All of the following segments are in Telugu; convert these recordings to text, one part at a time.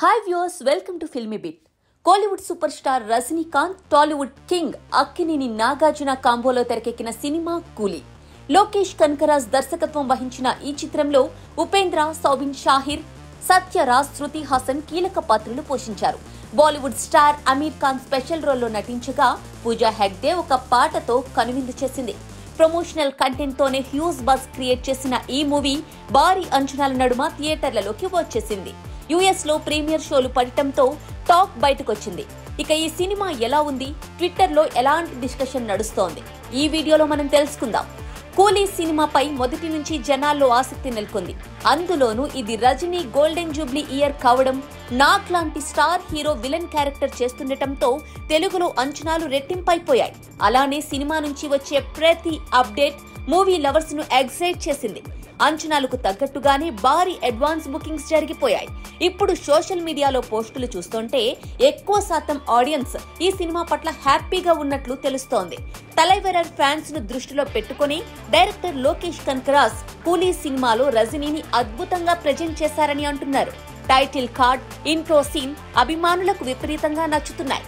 Hi viewers, welcome to filmy bit. Kollywood superstar Rajinikanth, Tollywood king Akkineni Nagarjuna కాంబోలో తెరకెక్కిన సినిమా కూలీ. లోకేష్ కనకరాజ్ దర్శకత్వం వహించిన ఈ చిత్రంలో ఉపేంద్ర, సౌబిన్ షాహిర్, సత్యరాజ్, శృతి హాసన్ కీలక పాత్రలు పోషించారు. బాలీవుడ్ స్టార్ అమీర్ ఖాన్ స్పెషల్ రోల్లో నటించగా పూజా హెగ్డే ఒక పాటతో కనువిందు చేసింది. ప్రమోషనల్ కంటెంట్ తోనే హ్యూజ్ బజ్ క్రియేట్ చేసిన ఈ మూవీ భారీ అంచనాల నడుమ థియేటర్లలోకి వచ్చేసింది. యుఎస్ లో ప్రీమియర్ షోలు పడటంతో టాక్ బయటకొచ్చింది. ఇక ఈ సినిమా ఎలా ఉంది, ట్విట్టర్ లో ఎలాంటి డిస్కషన్ నడుస్తోంది, ఈ వీడియోలో మనం తెలుసుకుందాం. కూలీ సినిమాపై మొదటి నుంచి జనాల్లో ఆసక్తి నెలకొంది. అందులోనూ ఇది రజనీ గోల్డెన్ జూబ్లీ ఇయర్ కావడం, నాగ్ లాంటి స్టార్ హీరో విలన్ క్యారెక్టర్ చేస్తుండటంతో తెలుగులో అంచనాలు రెట్టింపైపోయాయి. అలానే సినిమా నుంచి వచ్చే ప్రతి అప్డేట్ మూవీ లవర్స్ ను ఎక్సైట్ చేసింది. అంచనాలకు తగ్గట్టుగానే భారీ అడ్వాన్స్ బుకింగ్స్ జరిగిపోయాయి. ఇప్పుడు సోషల్ మీడియాలో పోస్టులు చూస్తుంటే ఎక్కువ శాతం ఆడియన్స్ ఈ సినిమా పట్ల హ్యాపీగా ఉన్నట్లు తెలుస్తోంది. తలైవరర్ ఫ్యాన్స్ ను దృష్టిలో పెట్టుకుని డైరెక్టర్ లోకేష్ కనకరాజ్ కూలీ సినిమాలో రజనీని అద్భుతంగా ప్రెజెంట్ చేశారని అంటున్నారు. టైటిల్ కార్డ్, ఇంట్రో సీన్ అభిమానులకు విపరీతంగా నచ్చుతున్నాయి.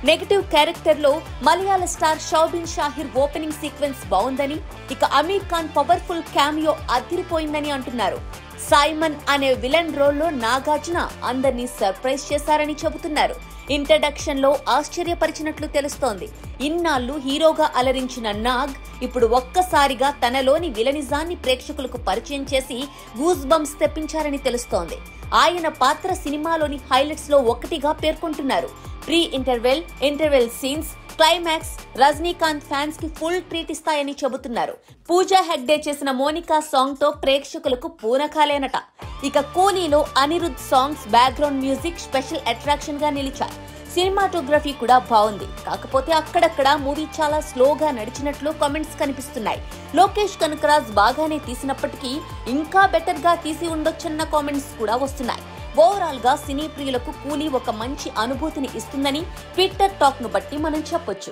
నెగటివ్ క్యారెక్టర్ లో మలయాళ star Soubin Shahir opening sequence బాగుందని, ఇక అమీర్ ఖాన్ పవర్ఫుల్ క్యామియో అదిరిపోయిందని అంటున్నారు. సైమన్ అనే విలన్ రోల్లో నాగార్జున అందరినీ సర్ప్రైజ్ చేశారని చెబుతున్నారు. ఇంట్రడక్షన్ లో ఆశ్చర్యపరిచినట్లు తెలుస్తోంది. ఇన్నాళ్లు హీరోగా అలరించిన నాగ్ ఇప్పుడు ఒక్కసారిగా తనలోని విలనిజాన్ని ప్రేక్షకులకు పరిచయం చేసి గూస్ బంప్స్ తెప్పించారని తెలుస్తోంది. ఆయన పాత్ర సినిమాలోని హైలైట్స్ లో ఒకటిగా పేర్కొంటున్నారు. Pre interval scenes, climax Rajinikanth fans కి ఫుల్ ట్రీట్ ఇస్తాయని చెబుతున్నారు. పూజా హెగ్డే చేసిన మోనికా సాంగ్ తో ప్రేక్షకులకు పూనకాలేనట. ఇక కూలీలో Anirudh songs, background music special attraction గా నిలిచాయి. సినిమాటోగ్రఫీ కూడా బాగుంది. కాకపోతే అక్కడక్కడ మూవీ చాలా స్లోగా నడిచినట్లు కామెంట్స్ కనిపిస్తున్నాయి. లోకేష్ కనకరాజ్ బాగానే తీసినప్పటికీ ఇంకా బెటర్ గా తీసి ఉండొచ్చన్న కామెంట్స్ కూడా వస్తున్నాయి. ఓవరాల్ గా సినీ ప్రియులకు కూలీ ఒక మంచి అనుభూతిని ఇస్తుందని ట్విట్టర్ టాక్ ను బట్టి మనం చెప్పొచ్చు.